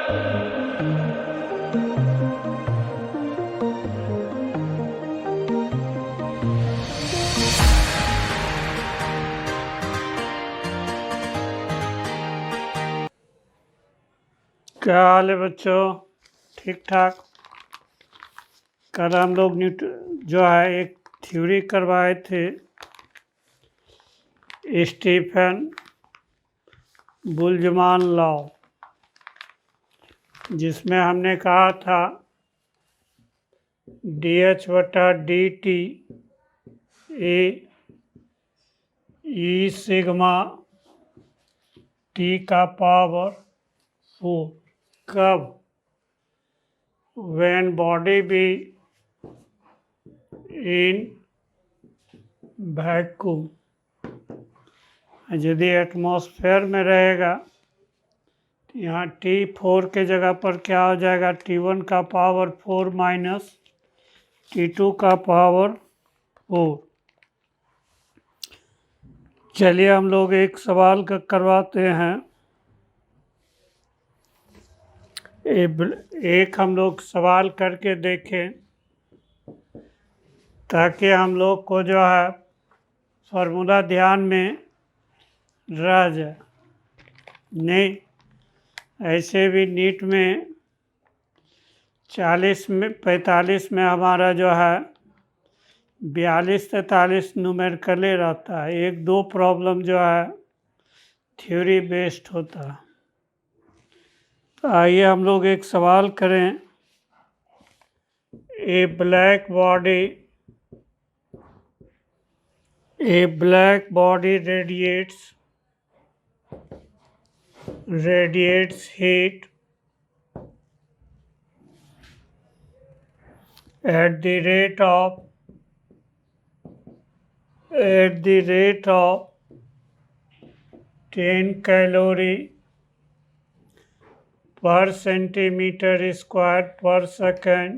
क्या हाल है बच्चों? ठीक ठाक। कल हम लोग जो है एक थ्योरी करवाए थे, स्टीफन बोल्ट्जमान लॉ, जिसमें हमने कहा था dH/dt ए ई सिग्मा टी का पावर 4 कब? when body be in vacuum, यदि एटमॉस्फेयर में रहेगा तो यहाँ T4 के जगह पर क्या हो जाएगा? T1 का पावर 4 माइनस T2 का पावर 4। चलिए हम लोग एक सवाल करवाते हैं। एक हम लोग सवाल करके देखें ताकि हम लोग को जो है फार्मूला ध्यान में रह जाए। नहीं ऐसे भी नीट में 45 में हमारा जो है 42-43 न्यूमेरिकल रहता है। 1-2 प्रॉब्लम जो है थ्योरी बेस्ड होता है। तो आइए हम लोग एक सवाल करें। A black body radiates heat at the rate of 10 calorie per centimeter square per second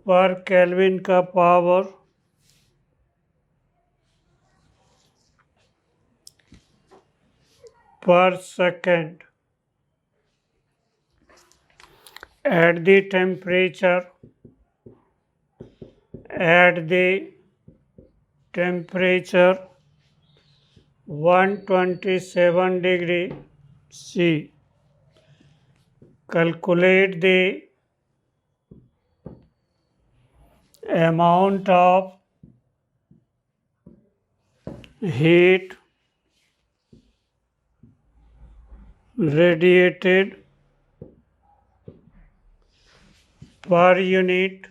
per Kelvin का power per second at the temperature 127 degree C. Calculate the amount of heat radiated per unit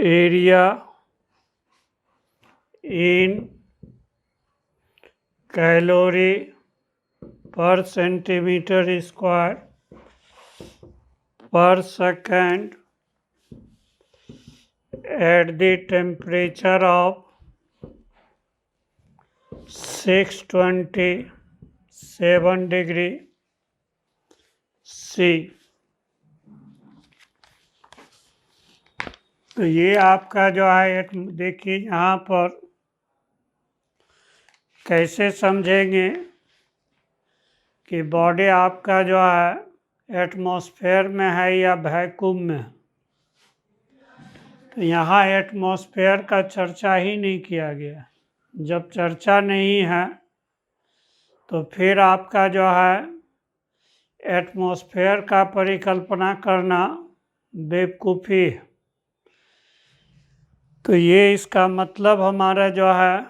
area in calorie per centimeter square per second at the temperature of 627 degree C. तो ये आपका जो है देखिए यहाँ पर कैसे समझेंगे कि बॉडी आपका जो है एटमॉस्फेयर में है या वैक्यूम में। तो यहाँ एटमॉस्फेयर का चर्चा ही नहीं किया गया। जब चर्चा नहीं है तो फिर आपका जो है एटमॉस्फेयर का परिकल्पना करना बेवकूफ़ी है। तो ये इसका मतलब हमारा जो है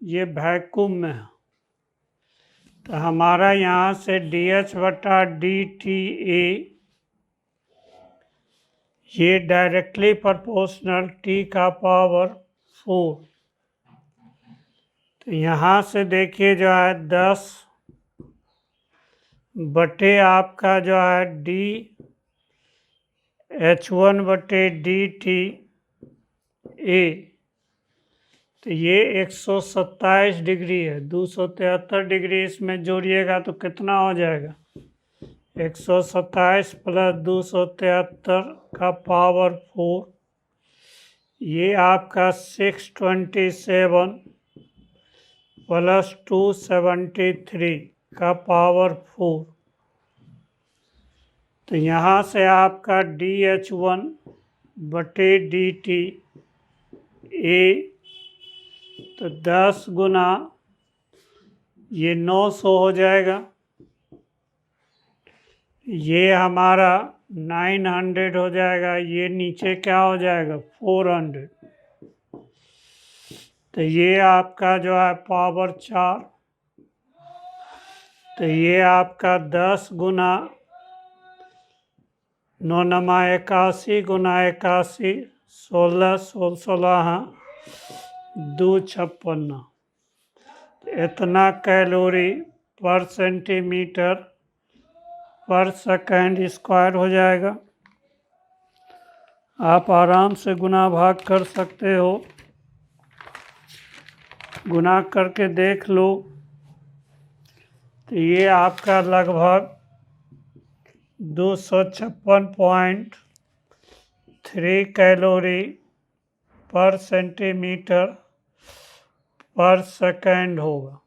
ये वैक्यूम में है। तो हमारा यहाँ से dH/dt ये डायरेक्टली प्रोपोर्शनल T का पावर 4। तो यहाँ से देखिए जो है 10 बटे आपका जो है dH1/dt ए। तो ये 127 डिग्री है। 273 डिग्री इसमें जोड़िएगा तो कितना हो जाएगा? 127 प्लस 273 का पावर 4, ये आपका 627 प्लस 273 का पावर 4। तो यहाँ से आपका dH1/dt ए, तो 10 गुना ये 900 हो जाएगा, ये हमारा 900 हो जाएगा, ये नीचे क्या हो जाएगा 400। तो ये आपका जो है पावर 4, तो ये आपका 10 गुना 9 नमा 81 गुना 81, 16 16 2 56, इतना कैलोरी पर सेंटीमीटर पर सेकंड स्क्वायर हो जाएगा। आप आराम से गुना भाग कर सकते हो, गुना करके देख लो। तो ये आपका लगभग 256.3 कैलोरी पर सेंटीमीटर पर सेकंड होगा।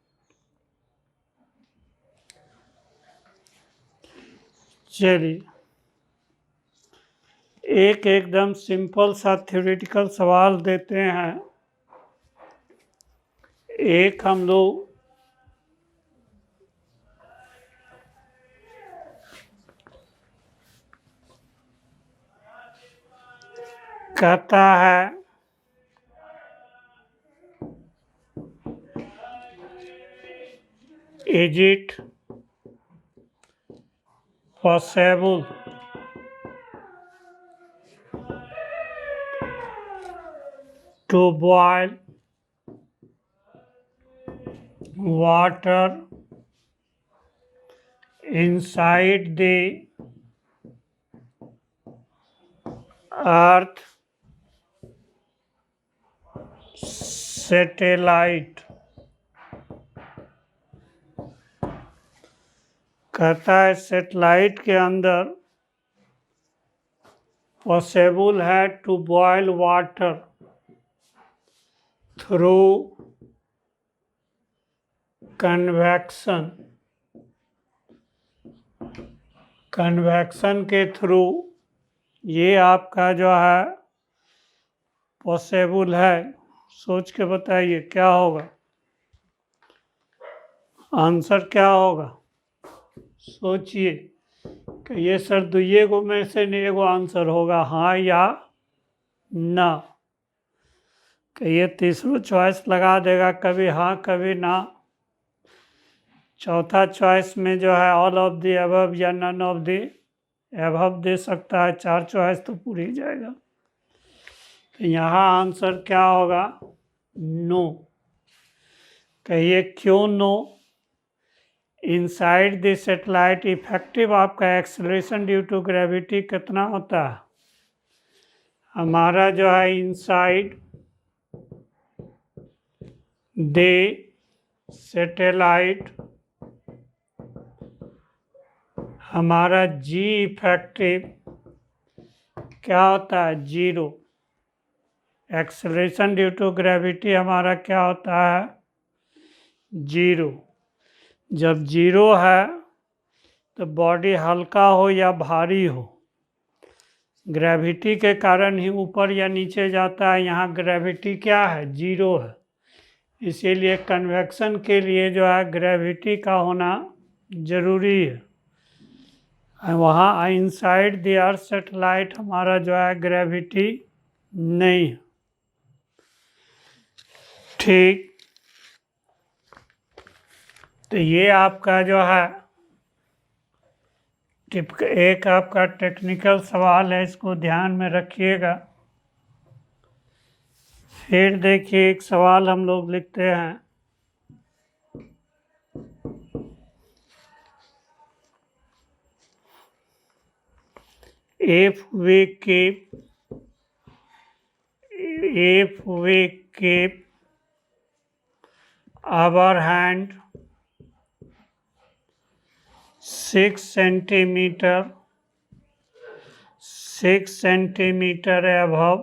चलिए एक एकदम सिंपल सा थ्योरेटिकल सवाल देते हैं। एक हम लोग कहता है is it possible to boil water inside the earth satellite। कहता है सेटेलाइट के अंदर पॉसिबल है to boil water through convection, convection के थ्रू ये आपका जो है पॉसिबल है। सोच के बताइए क्या होगा, आंसर क्या होगा, सोचिए कि ये सर दुइये को में से एगो आंसर होगा, हाँ या ना। कि ये तीसरो चॉइस लगा देगा, कभी हाँ कभी ना। चौथा चॉइस में जो है ऑल ऑफ द अबव या नन ऑफ द अबव दे सकता है। 4 चॉइस तो पूरी ही जाएगा। तो यहाँ आंसर क्या होगा, नो। कहिए क्यों no. Inside the satellite effective आपका एक्सेलरेशन ड्यू टू ग्रेविटी कितना होता है, हमारा जो है इनसाइड द सेटेलाइट हमारा जी इफेक्टिव क्या होता है 0। एक्सेलरेशन ड्यू टू ग्रेविटी हमारा क्या होता है 0। जब 0 है तो बॉडी हल्का हो या भारी हो, ग्रेविटी के कारण ही ऊपर या नीचे जाता है। यहाँ ग्रेविटी क्या है 0 है, इसीलिए कन्वेक्शन के लिए जो है ग्रेविटी का होना ज़रूरी है। वहाँ इनसाइड द अर्थ सेटेलाइट हमारा जो है ग्रेविटी नहीं है। ठीक, तो ये आपका जो है एक आपका टेक्निकल सवाल है, इसको ध्यान में रखिएगा। फिर देखिए एक सवाल हम लोग लिखते हैं, if we keep our hand 6 centimeter above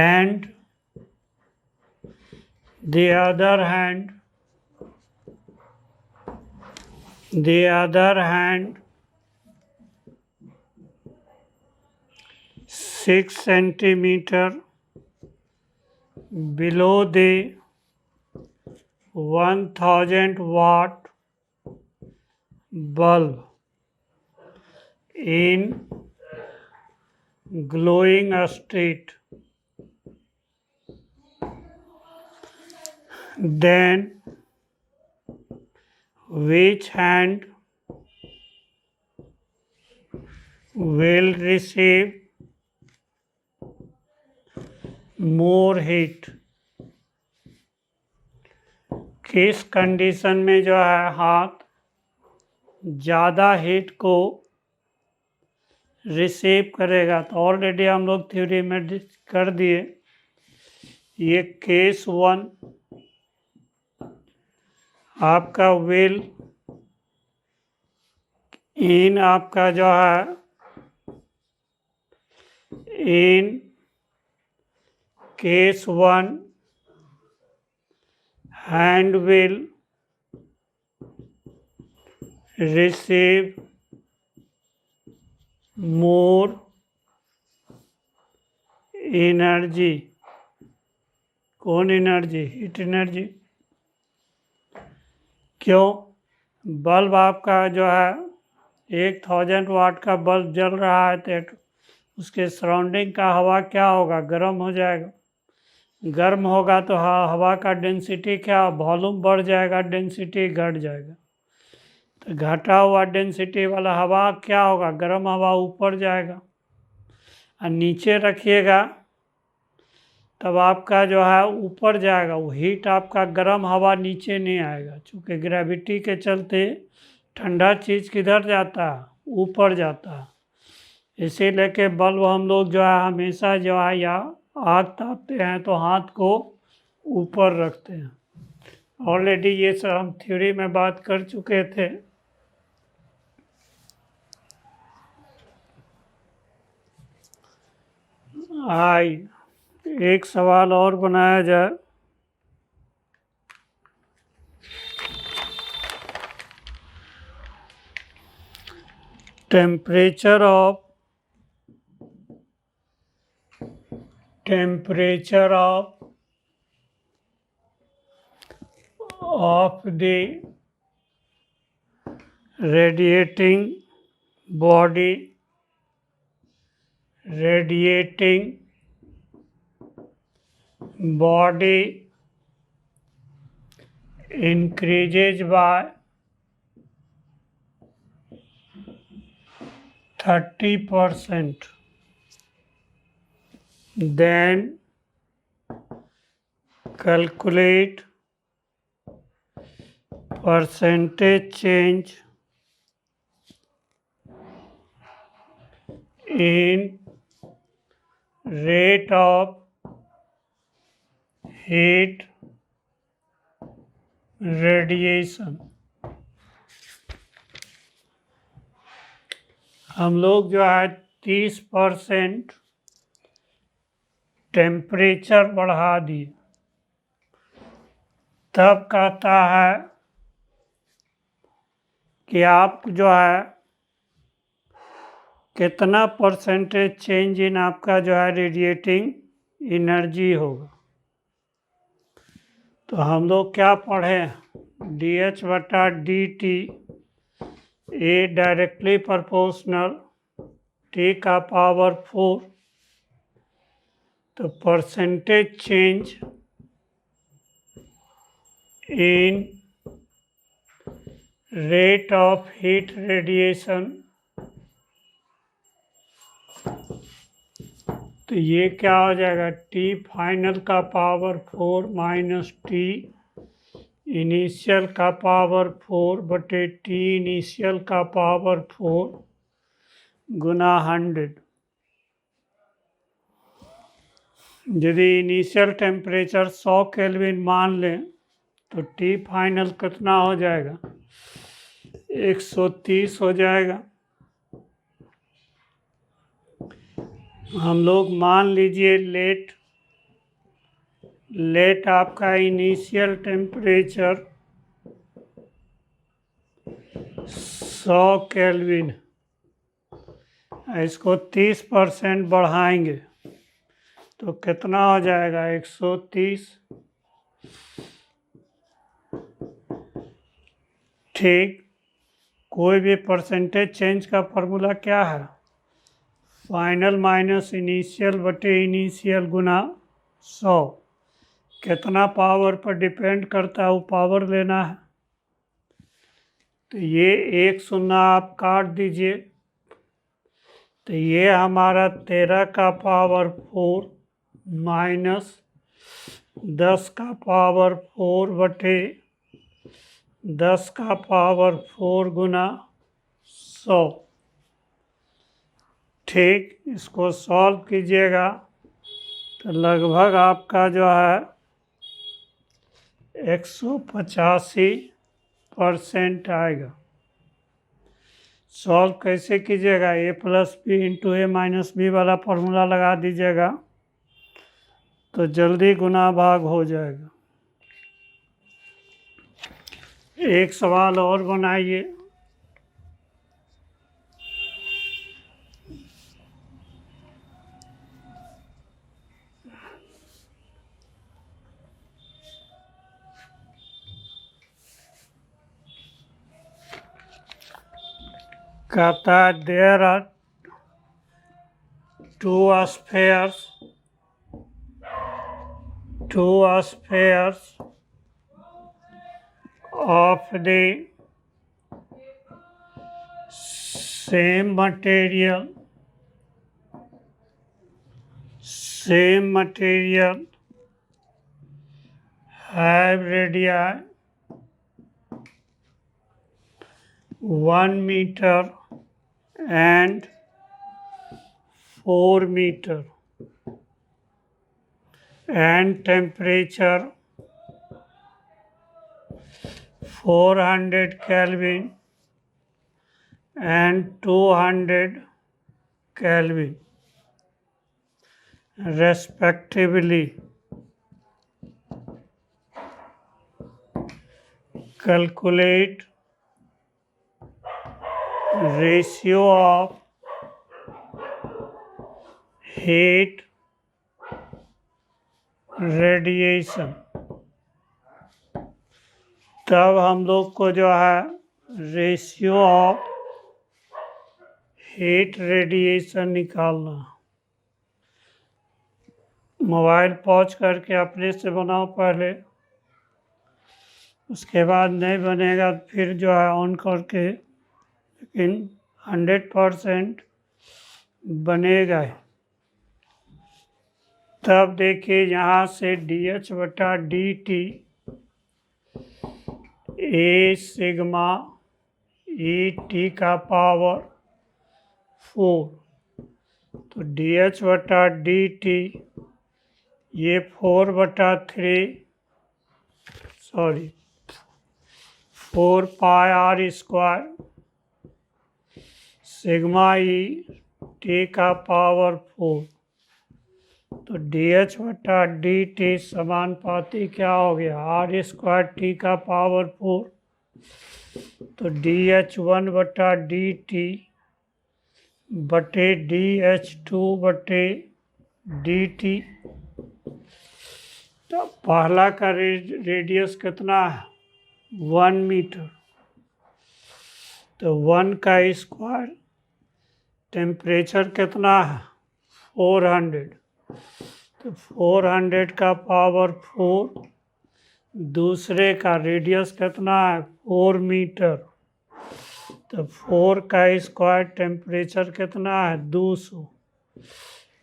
and the other hand the other hand 6 centimeter below the 1000 watt bulb in glowing state, then which hand will receive more heat? किस कंडीशन में जो है हाथ ज़्यादा हीट को receive करेगा? तो already हम लोग थ्योरी में कर दिए। ये केस 1 आपका विल इन आपका जो है in case 1 hand will receive more energy। कौन एनर्जी? Heat energy. क्यों? बल्ब आपका जो है 1000 वाट का बल्ब जल रहा है तो उसके सराउंडिंग का हवा क्या होगा? गर्म हो जाएगा। गर्म होगा तो हवा का डेंसिटी क्या, वॉल्यूम बढ़ जाएगा, डेंसिटी घट जाएगा। तो घटा हुआ डेंसिटी वाला हवा क्या होगा? गर्म हवा ऊपर जाएगा। और नीचे रखिएगा तब आपका जो है ऊपर जाएगा, वो हीट आपका गर्म हवा नीचे नहीं आएगा, क्योंकि ग्रेविटी के चलते ठंडा चीज़ किधर जाता है? ऊपर जाता है। इसीलिए के बल्ब हम लोग जो है हमेशा जो है या आग तापते हैं तो हाथ को ऊपर रखते हैं। ऑलरेडी ये सब हम थ्योरी में बात कर चुके थे। एक सवाल और बनाया जाए। Temperature of the radiating body increases by 30%, then calculate percentage change in rate of heat radiation। हम लोग जो है 30% टेम्परेचर बढ़ा दिए, तब कहता है कि आप जो है कितना परसेंटेज चेंज इन आपका जो है रेडिएटिंग एनर्जी होगा। तो हम लोग क्या पढ़े? dH/dt ए डायरेक्टली प्रोपोर्शनल T का पावर 4। तो percentage change in rate of heat radiation, तो ये क्या हो जाएगा? T फाइनल का पावर 4 माइनस T इनिशियल का पावर 4 बटे T इनिशियल का पावर 4 गुना 100। यदि इनिशियल टेम्परेचर 100 केल्विन मान लें तो T फाइनल कितना हो जाएगा? 130 हो जाएगा। हम लोग मान लीजिए लेट आपका इनिशियल टेम्परेचर 100 केल्विन। इसको 30% बढ़ाएंगे तो कितना हो जाएगा? 130। ठीक, कोई भी परसेंटेज चेंज का फॉर्मूला क्या है? फाइनल माइनस इनिशियल बटे इनिशियल गुना 100। कितना पावर पर डिपेंड करता है वो पावर लेना है। तो ये एक शून्य आप काट दीजिए, तो ये हमारा 13 का पावर 4 माइनस 10 का पावर 4 बटे 10 का पावर 4 गुना 100। ठीक, इसको सॉल्व कीजिएगा तो लगभग आपका जो है 185% आएगा। सॉल्व कैसे कीजिएगा? a plus B into A minus B वाला फॉर्मूला लगा दीजिएगा तो जल्दी गुना भाग हो जाएगा। एक सवाल और बनाइए। कहता है there are two spheres of the same material have radii 1 meter and 4 meter and temperature 400 Kelvin and 200 Kelvin respectively. Calculate ratio of heat radiation। तब हम लोग को जो है रेशियो ऑफ हीट रेडिएशन निकालना। मोबाइल पॉज करके अपने से बनाओ पहले, उसके बाद नहीं बनेगा तो फिर जो है ऑन करके, लेकिन 100% बनेगा ही। तब देखिए यहाँ से DH बटा DT ए सिग्मा ET का पावर 4, तो DH बटा DT ये 4 पाई R स्क्वायर सिग्मा ET का पावर 4। तो DH बटा DT समानुपाती क्या हो गया? R स्क्वायर T का पावर 4। तो DH1 बटा DT बटे DH2 बटे DT। तो पहला का रेडियस कितना है? 1 मीटर। तो 1 का स्क्वायर, टेम्परेचर कितना है? 400। तो 400 का पावर 4, दूसरे का रेडियस कितना है? 4 मीटर। तो 4 का स्क्वायर, टेम्परेचर कितना है? 200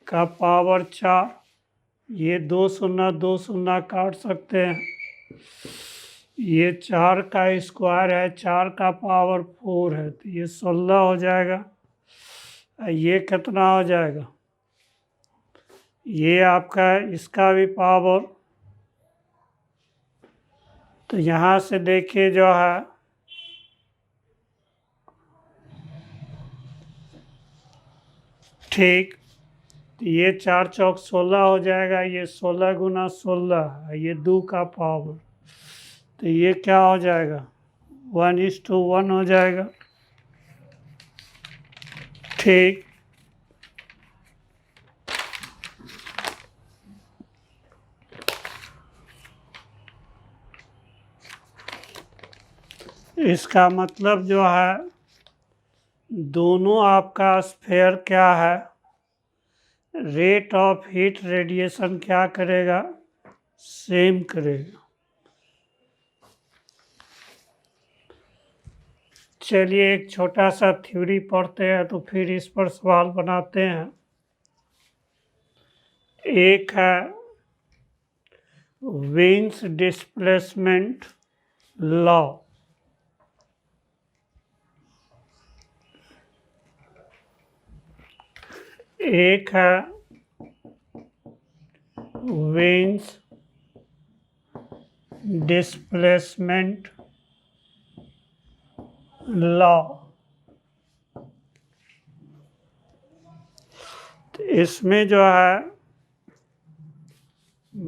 का पावर 4। ये 2 शून्य काट सकते हैं। ये 4 का स्क्वायर है, 4 का पावर 4 है, तो ये 16 हो जाएगा। ये कितना हो जाएगा? ये आपका इसका भी पावर। तो यहाँ से देखिए जो है ठीक, तो ये 4 चौक 16 हो जाएगा। ये 16 गुना 16 है, ये 2 का पावर, तो ये क्या हो जाएगा? 1:1 हो जाएगा। ठीक, इसका मतलब जो है दोनों आपका स्फीयर क्या है, रेट ऑफ हीट रेडिएशन क्या करेगा, सेम करेगा। चलिए एक छोटा सा थ्योरी पढ़ते हैं तो फिर इस पर सवाल बनाते हैं। एक है विंस डिस्प्लेसमेंट लॉ, एक है विंस डिस्प्लेसमेंट लॉ। तो इसमें जो है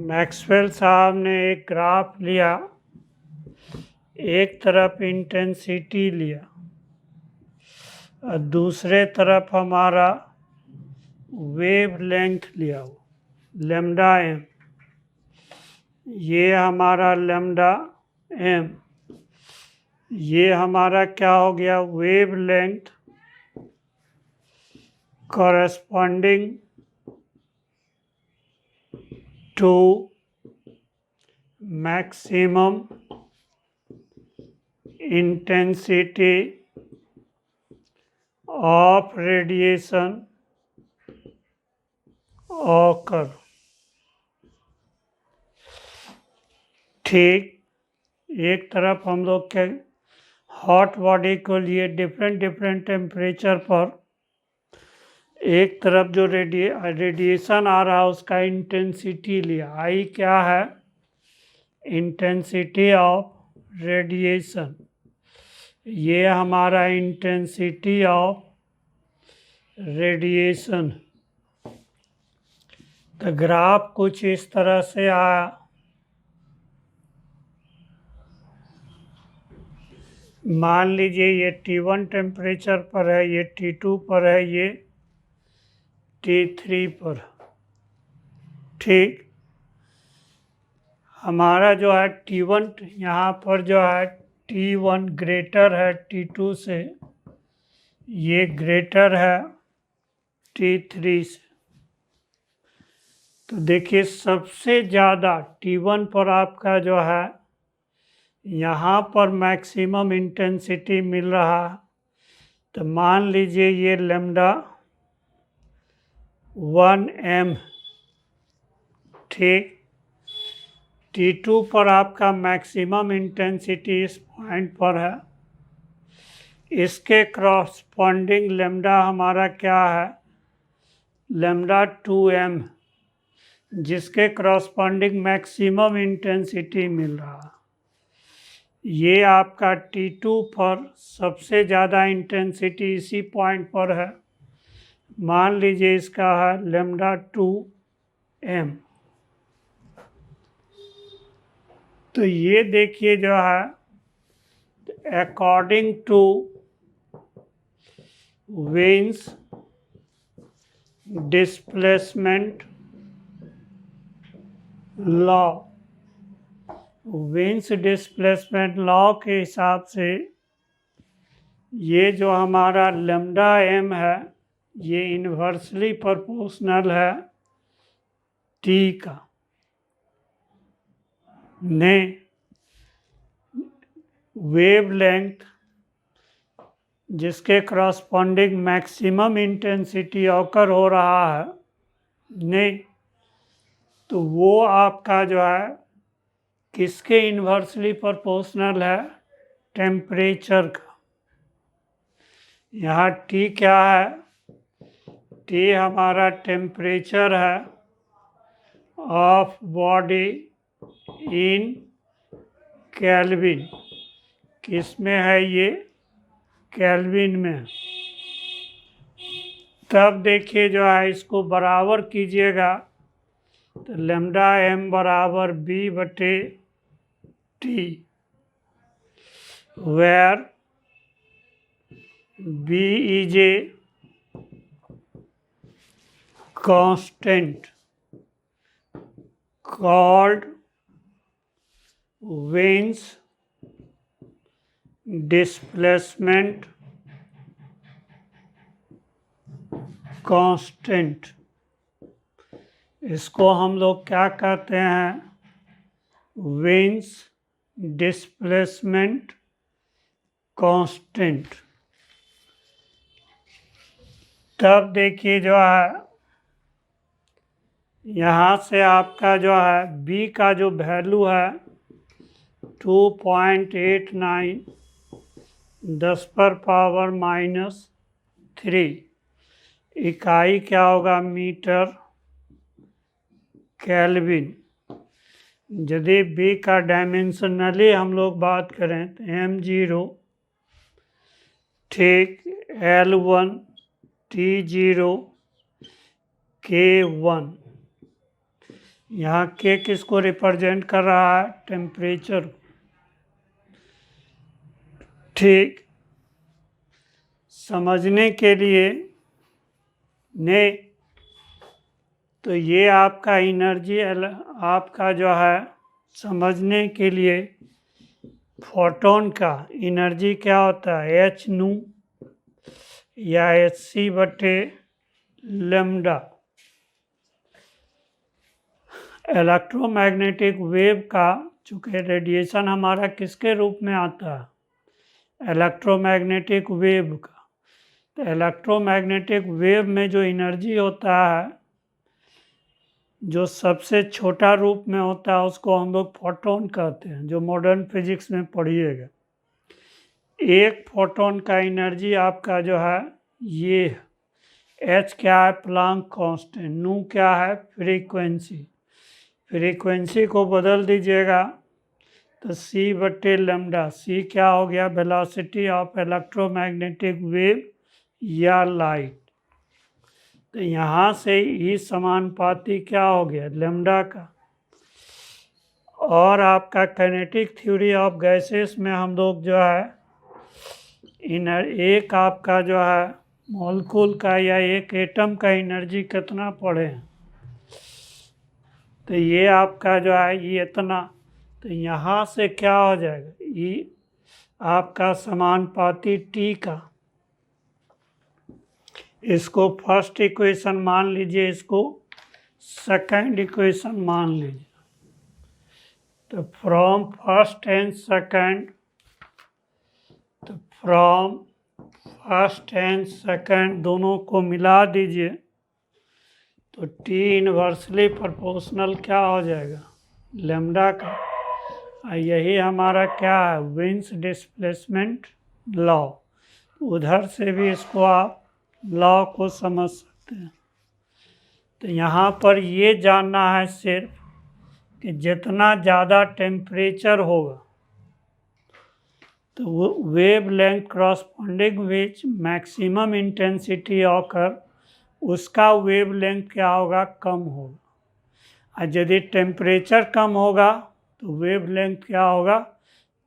मैक्सवेल साहब ने एक ग्राफ लिया, एक तरफ इंटेंसिटी लिया और दूसरे तरफ हमारा वेव लेंथ लिया, लैम्डा एम। ये हमारा लैम्डा एम, ये हमारा क्या हो गया, wave length corresponding to maximum intensity of radiation occur। ठीक, एक तरफ हम लोग के हॉट बॉडी को लिए डिफरेंट टेम्परेचर पर, एक तरफ जो रेडिएशन आ रहा है उसका इंटेंसिटी लिया, आई क्या है, इंटेंसिटी ऑफ रेडिएशन। ये हमारा इंटेंसिटी ऑफ रेडिएशन। तो ग्राफ कुछ इस तरह से आया। मान लीजिए ये T1 टेम्परेचर पर है, ये T2 पर है, ये T3 पर। ठीक, हमारा जो है T1 यहाँ पर जो है T1 ग्रेटर है T2 से, ये ग्रेटर है T3 से। तो देखिए सबसे ज़्यादा T1 पर आपका जो है यहाँ पर मैक्सिमम इंटेंसिटी मिल रहा है। तो मान लीजिए ये लैम्डा 1m। ठीक, T2 पर आपका मैक्सिमम इंटेंसिटी इस पॉइंट पर है, इसके क्रॉसपॉन्डिंग लैम्डा हमारा क्या है, लैम्डा 2m, जिसके क्रॉसपॉन्डिंग मैक्सिमम इंटेंसिटी मिल रहा है। ये आपका T2 पर सबसे ज़्यादा इंटेंसिटी इसी पॉइंट पर है, मान लीजिए इसका है लैम्डा 2m। तो ये देखिए जो है according to Wien's displacement law, Wien's displacement law के हिसाब से ये जो हमारा लैम्डा एम है ये इन्वर्सली प्रोपोर्शनल है T का, ने वेवलेंथ जिसके क्रॉसपॉन्डिंग मैक्सिमम इंटेंसिटी ऑकर हो रहा है, नहीं तो वो आपका जो है किसके इन्वर्सली प्रोपोर्शनल है, टेम्परेचर का। यहाँ T क्या है, T हमारा टेम्परेचर है ऑफ बॉडी इन केल्विन। किस में है ये, केल्विन में। तब देखिए जो है इसको बराबर कीजिएगा तो लैम्डा एम बराबर B/T। where B is a constant called Wien's displacement constant। इसको हम लोग क्या कहते हैं? Wins displacement constant. तब देखिए जो है यहाँ से आपका जो है b का जो वैल्यू है 2.89 10⁻³ इकाई क्या होगा? Metre kelvin. यदि b का डायमेंशनली हम लोग बात करें तो m0 ठीक, L1 T0 K1। यहाँ K किसको रिप्रेजेंट कर रहा है? टेम्परेचर। ठीक, समझने के लिए ने तो ये आपका एनर्जी आपका जो है समझने के लिए फोटोन का एनर्जी क्या होता है? एच नू या hc/λ। इलेक्ट्रोमैग्नेटिक वेव का चूँकि रेडिएशन हमारा किसके रूप में आता है? इलेक्ट्रोमैग्नेटिक वेव का। तो इलेक्ट्रोमैग्नेटिक वेव में जो एनर्जी होता है, जो सबसे छोटा रूप में होता है, उसको हम लोग फोटोन कहते हैं, जो मॉडर्न फिजिक्स में पढ़िएगा। एक फोटोन का एनर्जी आपका जो है ये एच क्या है? Planck constant. नू क्या है? फ्रीक्वेंसी। फ्रीक्वेंसी को बदल दीजिएगा तो c/λ। c क्या हो गया? वेलोसिटी ऑफ इलेक्ट्रोमैग्नेटिक वेव या लाइट। तो यहाँ से ई समानुपाती क्या हो गया? लैम्डा का। और आपका काइनेटिक थ्योरी ऑफ गैसेस में हम लोग जो है एक आपका जो है मॉलिक्यूल का या एक एटम का एनर्जी कितना पढ़े हैं? तो ये आपका जो है ये इतना। तो यहाँ से क्या हो जाएगा? ये आपका समानुपाती T का। इसको फर्स्ट इक्वेशन मान लीजिए, इसको सेकंड इक्वेशन मान लीजिए। तो फ्रॉम फर्स्ट एंड सेकंड दोनों को मिला दीजिए तो T इनवर्सली प्रोपोर्शनल क्या हो जाएगा? लैम्डा का। यही हमारा क्या है? Wins displacement law. उधर से भी इसको आप लॉ को समझ सकते हैं। तो यहाँ पर ये जानना है सिर्फ कि जितना ज़्यादा टेम्परेचर होगा तो वो वेव लेंथ क्रॉसपोंडिंग विच मैक्सिमम इंटेंसिटी ऑकर, उसका वेव लेंथ क्या होगा? कम होगा। और यदि टेम्परेचर कम होगा तो वेव लेंथ क्या होगा?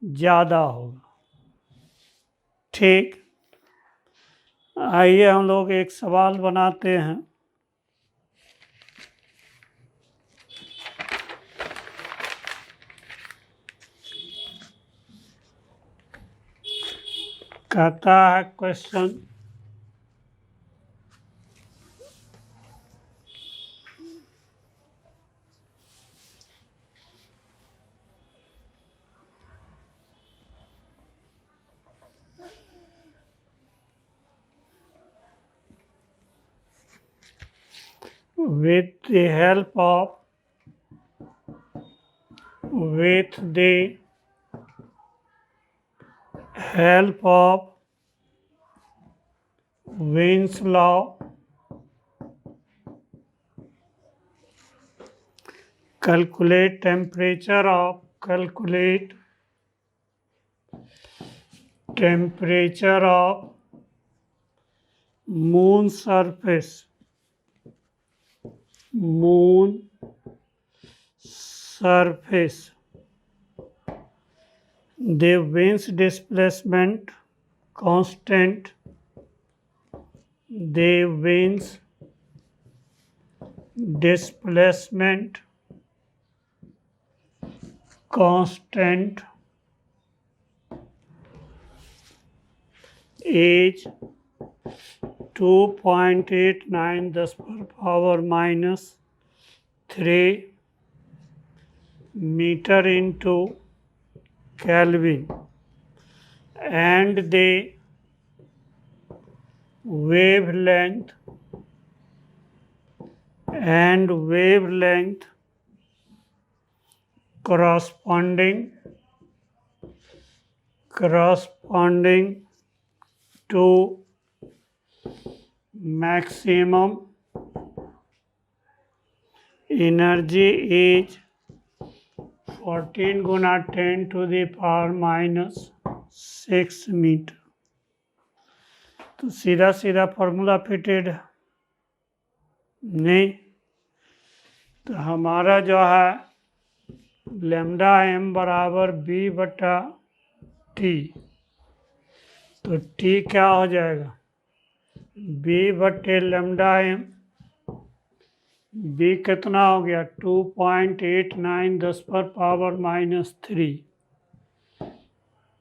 ज़्यादा होगा। ठीक, आइए हम लोग एक सवाल बनाते हैं। कहता है question, with the help of Wien's law, calculate temperature of moon surface the wind's displacement constant, the wind's displacement constant is 2.89 10 per power minus 3 meter into Kelvin, and the wavelength corresponding to maximum energy is 14 गुना 10 to the power minus 6 metre. तो सीधा सीधा formula fitted नहीं, तो हमारा जो है lambda M बराबर बी बटा टी, तो टी क्या हो जाएगा बी बटे लैम्डा एम, बी कितना हो गया 2.89 10 पर पावर माइनस 3,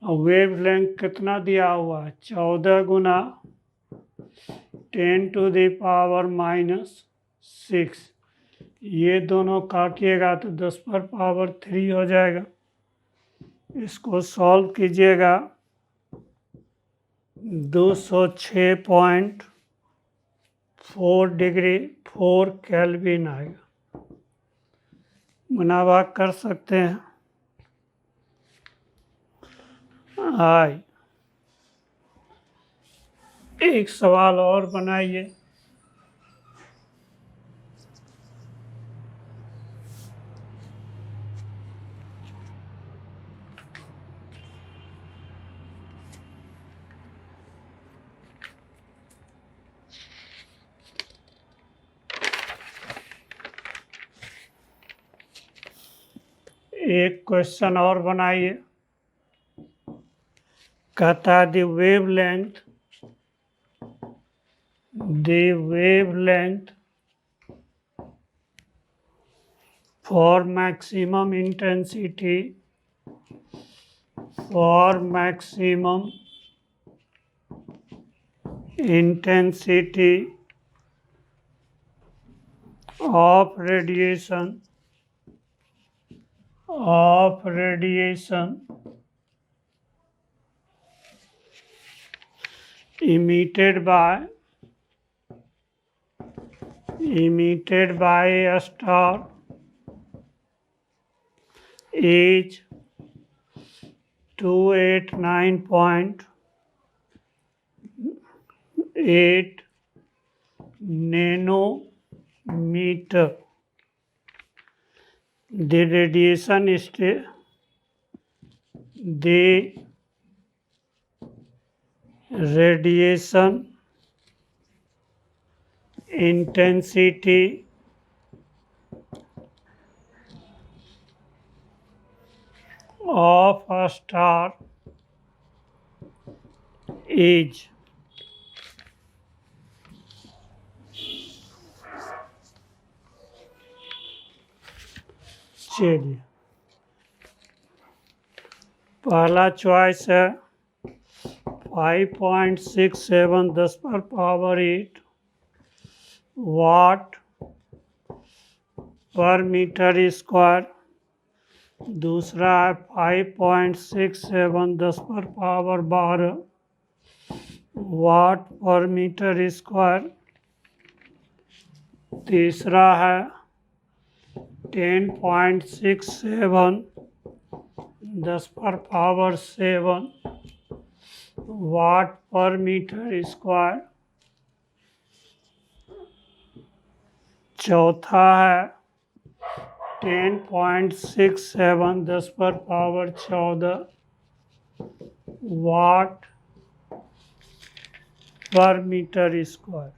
और वेव लेंथ कितना दिया हुआ है 14 गुना 10 टू द पावर माइनस 6, ये दोनों काटिएगा तो 10 पर पावर 3 हो जाएगा। इसको सॉल्व कीजिएगा 206.4 डिग्री 4 केल्विन आएगा। मुनाभाग कर सकते हैं। एक सवाल और बनाइए। एक क्वेश्चन और बनाइए। कहता है the wavelength for maximum intensity of radiation emitted by a star is 289.8 nanometer. The radiation intensity of a star is चलिए पहला चॉइस है 5.67 10 पर पावर 8 वाट पर मीटर स्क्वायर, दूसरा है 5.67 10 पर पावर 12 वाट पर मीटर स्क्वायर, तीसरा है 10.67 10 पर पावर 7 वाट पर मीटर स्क्वायर, चौथा है 10.67 10 पर पावर 14 वाट पर मीटर स्क्वायर।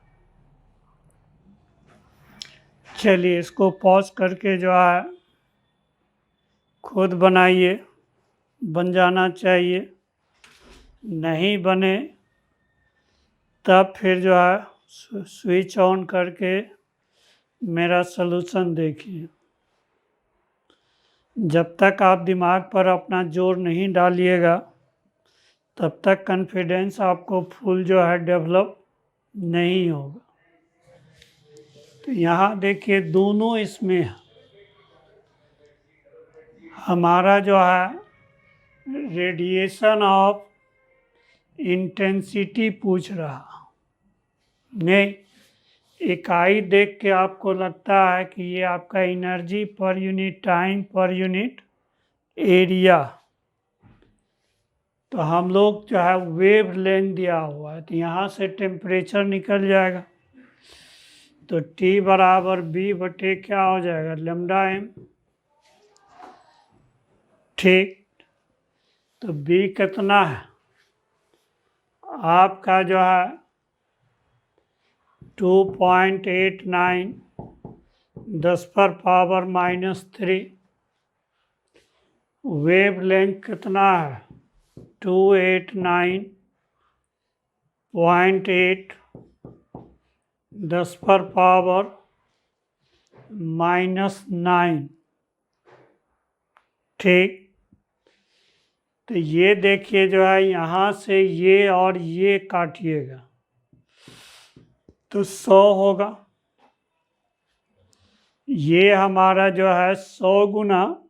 चलिए इसको पॉज करके जो है खुद बनाइए। बन जाना चाहिए, नहीं बने तब फिर जो है स्विच ऑन करके मेरा सलूशन देखिए। जब तक आप दिमाग पर अपना जोर नहीं डालिएगा तब तक कॉन्फिडेंस आपको फुल जो है डेवलप नहीं होगा। तो यहाँ देखिए दोनों इसमें है। हमारा जो है रेडिएशन ऑफ इंटेंसिटी पूछ रहा, नहीं इकाई देख के आपको लगता है कि ये आपका energy per unit time per unit area, तो हम लोग जो है वेव लेंथ दिया हुआ है, तो यहाँ से टेम्परेचर निकल जाएगा, तो T बराबर B बटे क्या हो जाएगा लैम्डा m। ठीक, तो B कितना है आपका जो है 2.89 10⁻⁻³ वेव लेंथ कितना है 289.8 10⁻⁹ ठीक, तो ये देखिए जो है यहाँ से ये और ये काटिएगा तो 100 होगा। ये हमारा जो है 100 गुना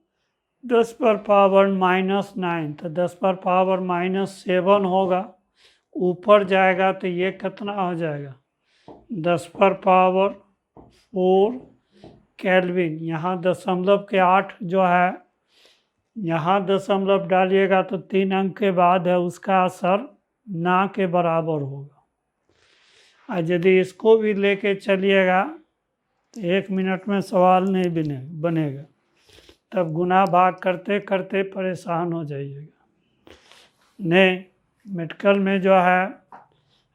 10⁻⁻⁹ तो 10⁻⁻7 होगा, ऊपर जाएगा तो ये कितना हो जाएगा 10⁻⁴ केल्विन। यहाँ दशमलव के 8 जो है यहाँ दशमलव डालिएगा तो 3 अंक के बाद है उसका असर ना के बराबर होगा। और यदि इसको भी लेके चलिएगा तो 1 मिनट में सवाल नहीं बनेगा, तब गुना भाग करते करते परेशान हो जाइएगा। नहीं, मेडिकल में जो है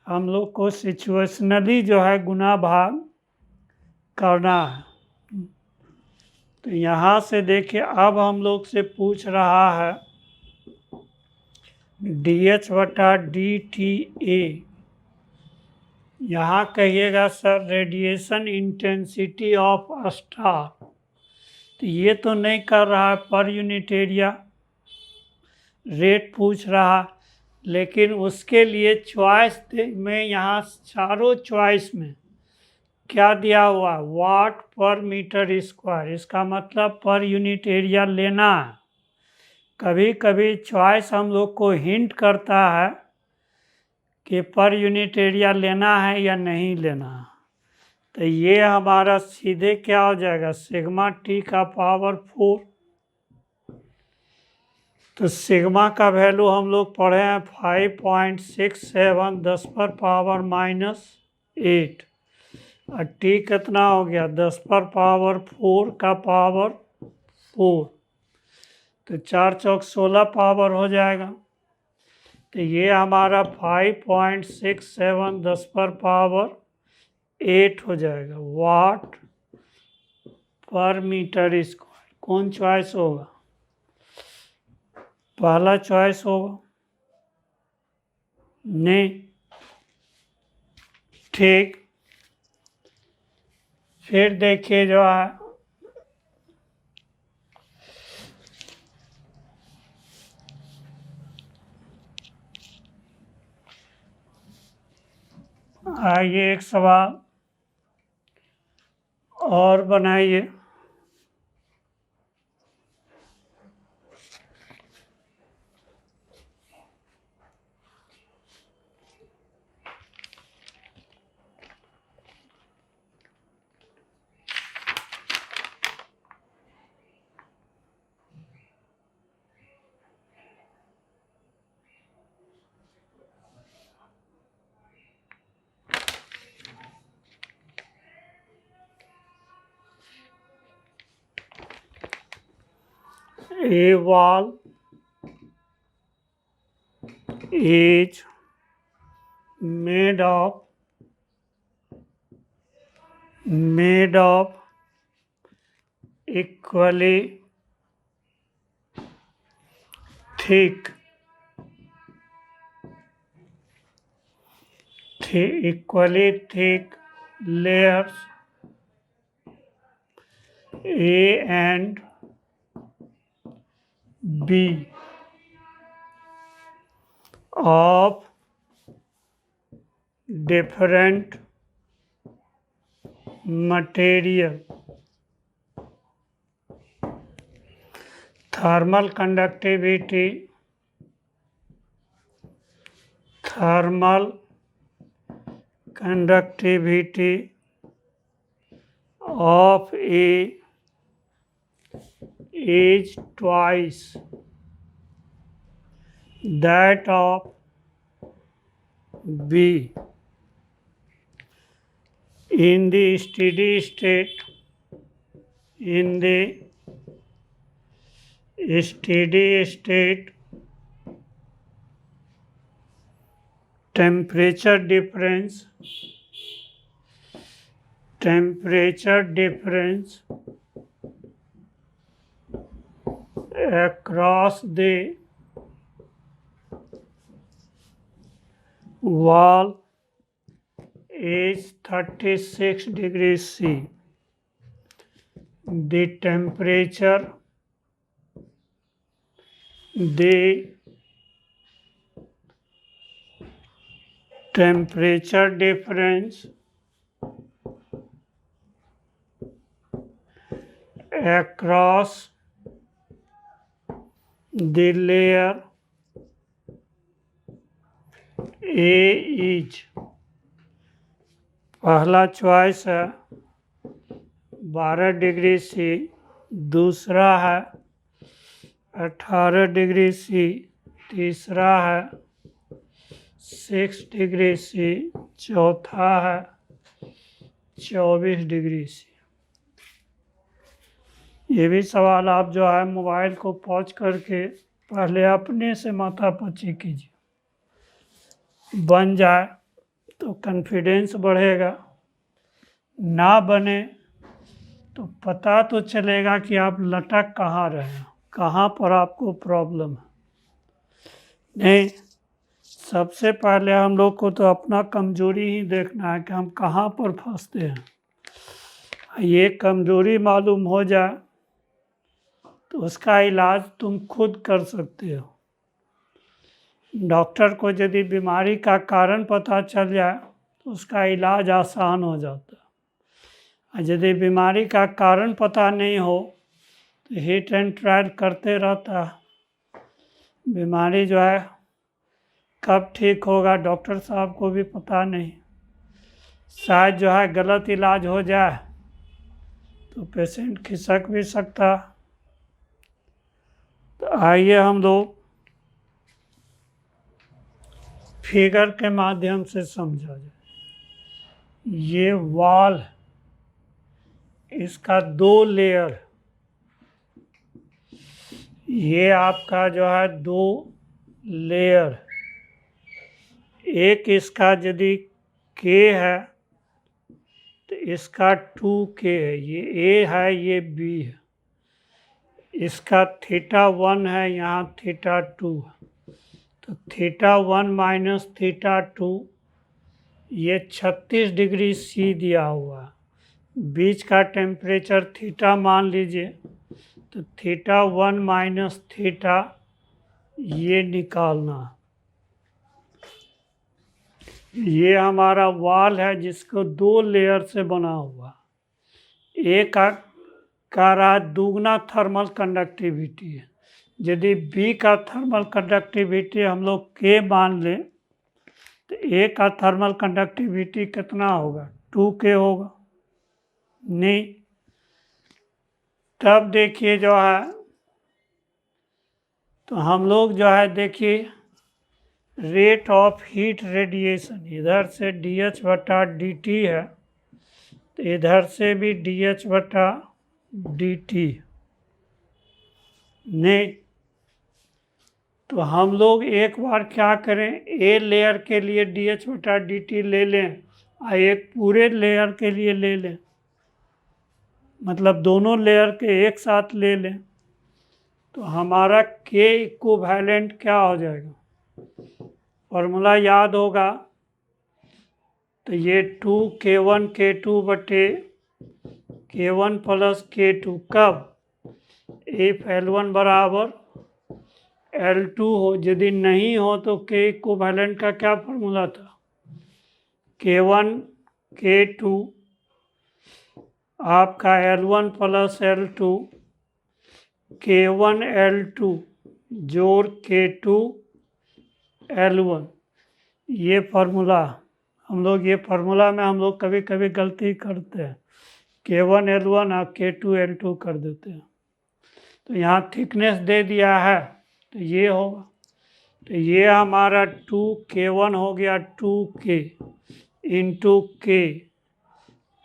हम लोग को सिचुएशनली जो है गुना भाग करना है। तो यहाँ से देखिए अब हम लोग से पूछ रहा है DH/DTA। यहाँ कहिएगा sir radiation intensity of star, तो ये तो नहीं कर रहा है, पर यूनिट एरिया रेट पूछ रहा, लेकिन उसके लिए चॉइस में यहाँ चारों चॉइस में क्या दिया हुआ वाट पर मीटर स्क्वायर, इसका मतलब पर यूनिट एरिया लेना है। कभी कभी चॉइस हम लोग को हिंट करता है कि पर यूनिट एरिया लेना है या नहीं लेना है, तो ये हमारा सीधे क्या हो जाएगा सिग्मा T का पावर 4। तो सिग्मा का वैल्यू हम लोग पढ़े हैं 5.67 10⁻⁻8 और T कितना हो गया 10⁻⁴ का पावर 4, तो 4 चौक 16 पावर हो जाएगा। तो ये हमारा 5.67 10⁻8 हो जाएगा वाट पर मीटर स्क्वायर। कौन चॉइस होगा पहला चॉइस होगा, नहीं ठीक। फिर देखिए जो है आइए एक सवाल और बनाइए। A wall is made of equally thick equally thick layers A and B of different material. Thermal conductivity of A is twice that of B. In the steady state, temperature difference across the wall is 36 degrees C. The temperature difference across the layer A is, पहला choice है 12 degree C, दूसरा है 18 degree C, तीसरा है 6 degree C, चौथा है 24 degree C. ये भी सवाल आप जो है मोबाइल को पॉज करके पहले अपने से माथापच्ची कीजिए, बन जाए तो कॉन्फिडेंस बढ़ेगा, ना बने तो पता तो चलेगा कि आप लटक कहाँ रहे हैं, कहाँ पर आपको प्रॉब्लम है। नहीं, सबसे पहले हम लोग को तो अपना कमजोरी ही देखना है कि हम कहाँ पर फंसते हैं। ये कमजोरी मालूम हो जाए तो उसका इलाज तुम खुद कर सकते हो। डॉक्टर को यदि बीमारी का कारण पता चल जाए तो उसका इलाज आसान हो जाता है। यदि बीमारी का कारण पता नहीं हो तो हिट एंड ट्रायल करते रहता है। बीमारी जो है कब ठीक होगा डॉक्टर साहब को भी पता नहीं, शायद जो है गलत इलाज हो जाए तो पेशेंट खिसक भी सकता। तो आइए हम लोग फिगर के माध्यम से समझा जाए। ये वॉल, इसका 2 लेयर, ये आपका जो है 2 लेयर, एक इसका यदि K है तो इसका 2K है, ये A है, ये B है, इसका θ1 है, यहाँ θ2 है, तो θ1 माइनस θ2 ये 36 डिग्री C दिया हुआ है। बीच का टेम्परेचर थीटा मान लीजिए, तो θ1 माइनस थीटा ये निकालना। ये हमारा वॉल है जिसको 2 लेयर से बना हुआ। एक का रहा दुगना थर्मल कंडक्टिविटी है। यदि बी का थर्मल कंडक्टिविटी हम लोग K मान लें तो ए का थर्मल कंडक्टिविटी कितना होगा, 2K होगा। नहीं, तब देखिए जो है तो हम लोग जो है देखिए रेट ऑफ हीट रेडिएशन, इधर से dH/dt है तो इधर से भी dH/dt। नहीं, तो हम लोग एक बार क्या करें, ए लेयर के लिए dH/dt ले लें और एक पूरे लेयर के लिए ले लें, मतलब दोनों लेयर के एक साथ ले लें। तो हमारा के इक्विवेलेंट क्या हो जाएगा, फॉर्मूला याद होगा। तो ये 2k1 k2 बटे k1 प्लस k2 कब, इफ L1 बराबर L2 हो। यदि नहीं हो तो के इक्विवेलेंट का क्या फॉर्मूला था, k1 k2 आपका L1 plus L2 k1 L2 जोड़ k2 L1। ये फार्मूला ये फार्मूला में हम लोग कभी कभी गलती करते हैं, k1 L1 और k2 L2 कर देते हैं। तो यहाँ थिकनेस दे दिया है तो ये होगा। तो ये हमारा 2k1 हो गया 2k into k,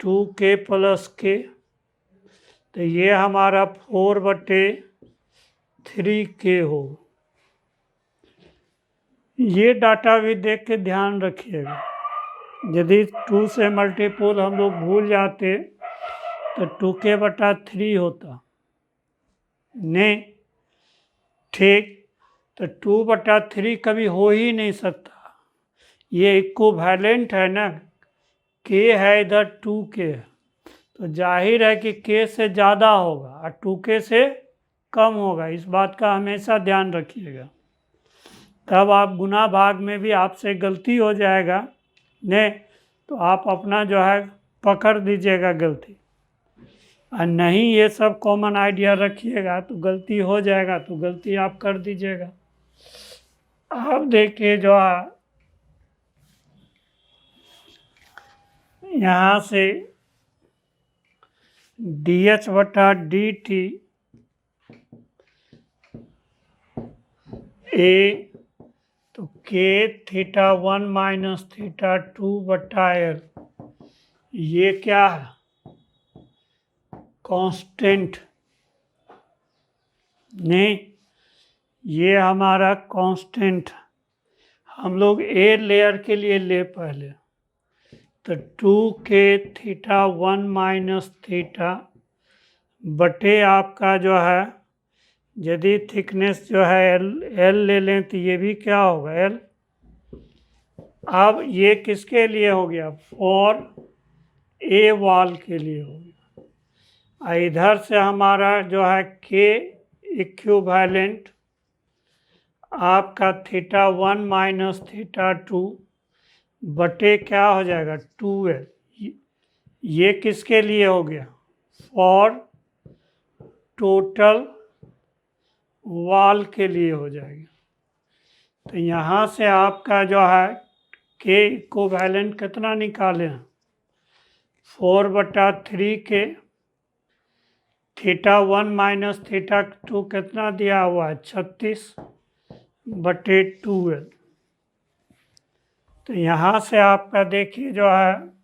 2k plus k। तो ये हमारा 4/3k हो। ये डाटा भी देख के ध्यान रखिएगा, यदि 2 से मल्टीपल हम लोग भूल जाते तो 2k/3 होता नहीं, ठीक। तो 2/3 कभी हो ही नहीं सकता, ये इक्विवेलेंट है ना, k है इधर 2k, तो जाहिर है कि k से ज़्यादा होगा और 2k से कम होगा। इस बात का हमेशा ध्यान रखिएगा, तब आप गुना भाग में भी आपसे गलती हो जाएगा नहीं तो आप अपना जो है पकड़ दीजिएगा गलती, और नहीं ये सब कॉमन आइडिया रखिएगा तो गलती हो जाएगा, तो गलती आप कर दीजिएगा। आप देखिए जो है यहाँ से dH/dt ए, तो k(θ1 माइनस θ2/L), ये क्या है, कांस्टेंट नहीं, ये हमारा कांस्टेंट। हम लोग ए लेयर के लिए ले पहले, तो 2k(θ1 माइनस θ) बटे आपका जो है, यदि थिकनेस जो है L ले लें तो ये भी क्या होगा L। अब ये किसके लिए हो गया, फॉर ए वॉल के लिए हो गया। इधर से हमारा जो है के इक्विवेलेंट आपका θ1 माइनस θ2 बटे क्या हो जाएगा 2L। ये किसके लिए हो गया, फॉर टोटल वॉल के लिए हो जाएगा। तो यहाँ से आपका जो है के इक्विवेलेंट कितना निकाले हैं, 4/3k, θ1 माइनस θ2 कितना दिया हुआ है 36/2L। तो यहाँ से आपका देखिए जो है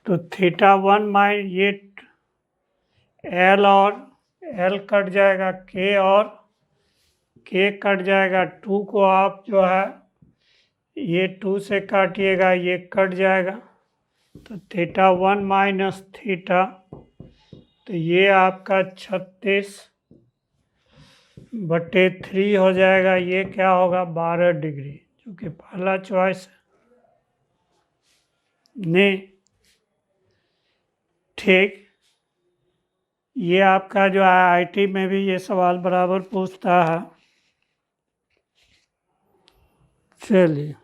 तो θ1 माइनस ये L और L कट जाएगा, K और K कट जाएगा, 2 को आप जो है ये 2 से काटिएगा, ये कट जाएगा, तो θ1 माइनस θ, तो ये आपका 36/3 हो जाएगा। ये क्या होगा 12 डिग्री, जो कि पहला चॉइस है नहीं, ठीक। ये आपका जो है आईटी में भी ये सवाल बराबर पूछता है। चलिए।